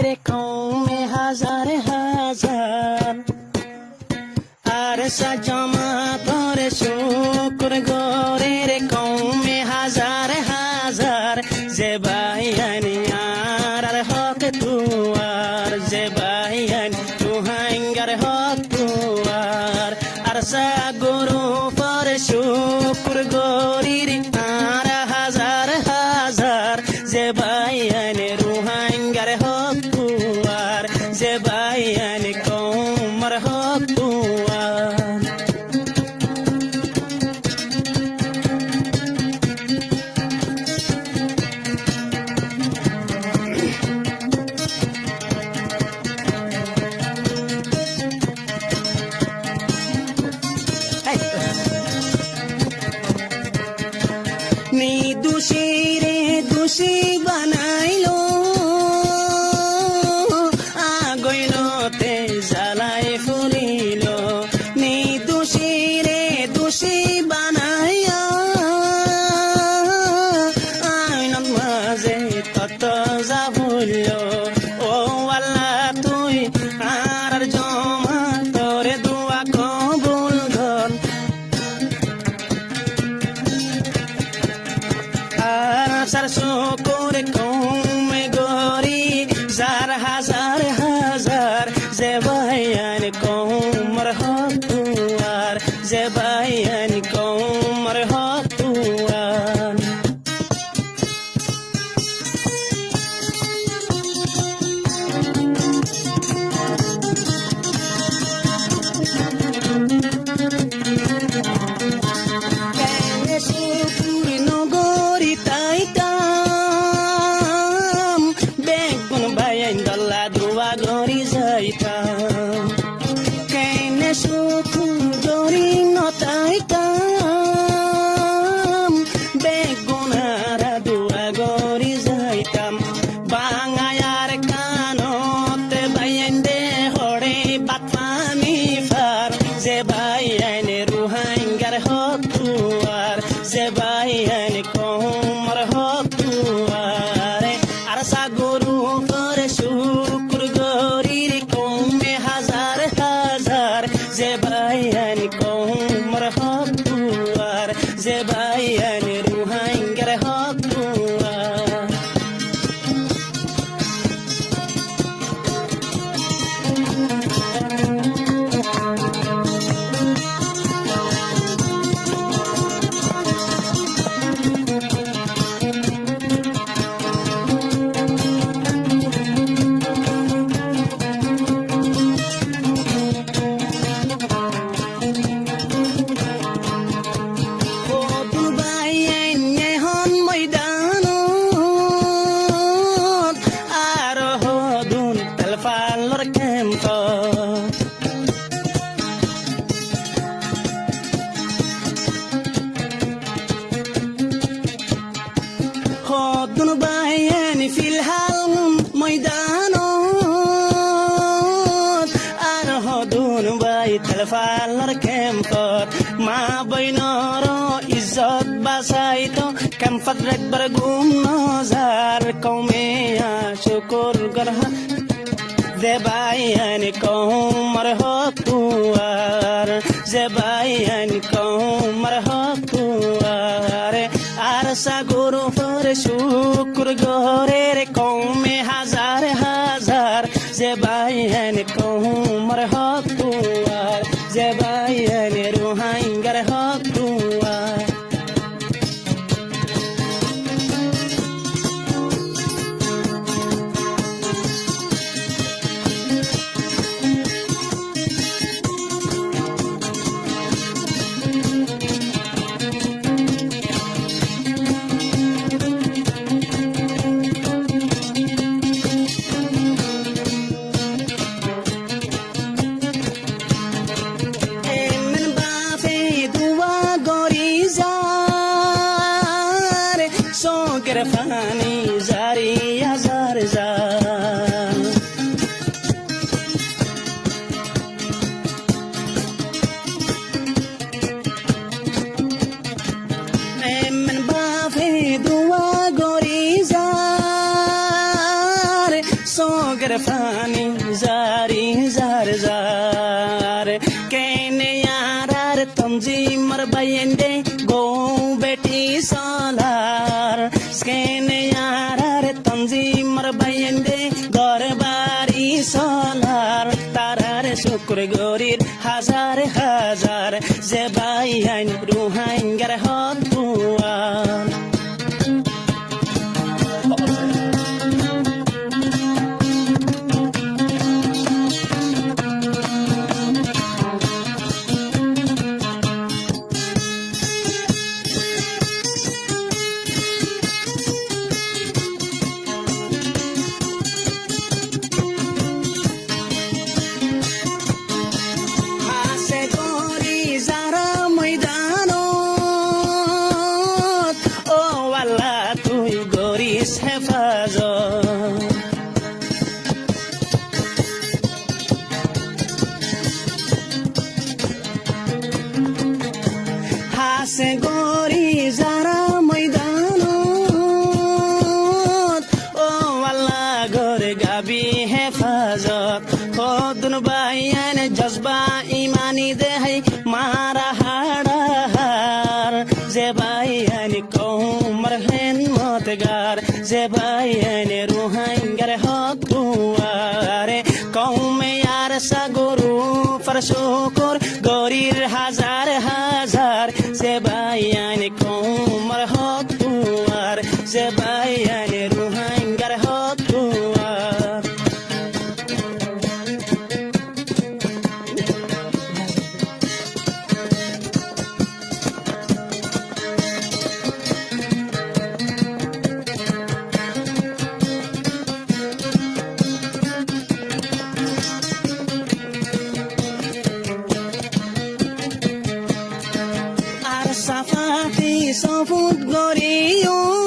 রে কমে হাজার হাজার আর সাজমা তোরে শুকুর গরে রে কমে হাজার হাজার যে বাইয়ানি আর হক তুয়ার যে বাইয়ানি তুহাঙ্গার হক তুয়ার আর সা গুরু পরে শুকুর গরি রে আর হাজার হাজার যে বাইয়ানি রুহাঙ্গার হক তুয়ার যে বাইয়ানি কমর হক তুয়ার নি দোষী রে দোষী বানাইলো আগইলতে জ্বালাই ফুলিল নি দোষী রে দোষী বানাইয়া আইনত মাঝে তত যা ভুলল ও আল্লাহ তুই আর জমা তোরে দোয়া কবুল কর আর সার শুকুর কমে গরি যার হাজার হাজার যে বাইয়ান কমর হক তুয়ার যে বাইয়ান কমর হক তুয়ার কেনে শুকুর নগরী তাইতাম বেগুন বাইয়ান দল্লা দুয়া গরি যাইতাম কেনে শুকুর গরি নতাইতাম বেগুন আর দুয়া গরি যাইতাম বাঙায়ার কানতে বাইয়ান দে হরে বাত পানি ফার যে বাইয়ান রুহাঙ্গার হক তুয়ার যে বাইয়ান কমর হক তুয়ার আর সাগরু করে শুকুর গরির কমে হাজার হাজার যে বাইয়ান কমর হক তুয়ার যে বাইয়ান রুহাঙ্গার হক তুয়ার কতুল বাইয়ান এখন ময়দানত আর হদুন তেলফালর কেম্প হদুন বাইয়ান ফিলহাল ময়দানত আর হদুন বাই তেলফালর কেম্পত মা বইনর ইজ্জত বাঁচাইতো কেম্পত রাখবার গুম নজার কমে শুকুর গরহ যে বাইয়ান কমর হক তুয়ার যে বাইয়ান কমর হক তুয়ার আর সাগরু পরে শুকুর গরে রে কমে হাজার হাজার যে বাইয়ান কমর হক তুয়ার যে বাইয়ান রুহাঙ্গার হক তুয়ার gerfani zari zar zar kene yarar tamji mar bayende go beti salar kene yarar tamji mar bayende gor bari salar tarar শুক্র গরির হাজার হাজার যে বাইন রুহাইন গর হত দুয়ার হাসে গরি যারা ময়দানত ও আল্লাহ গরে গাবি হেফাজত খোদন বাইয়ান জজবা ইমানি দেহাই মারা হাড়াহার যে বাইয়ান কৌমর হেন মতগার যে বাইয়ান রুহাইঙ্গার হক দুয়ারে কৌমে আর সাগরু ফরশুকুর গরির হাজার হাজার যে বাইয়ান কৌমর হক দুয়ার যে বাইয়ান রুহাইঙ্গার হক দুয়ার Safati sofut goriyo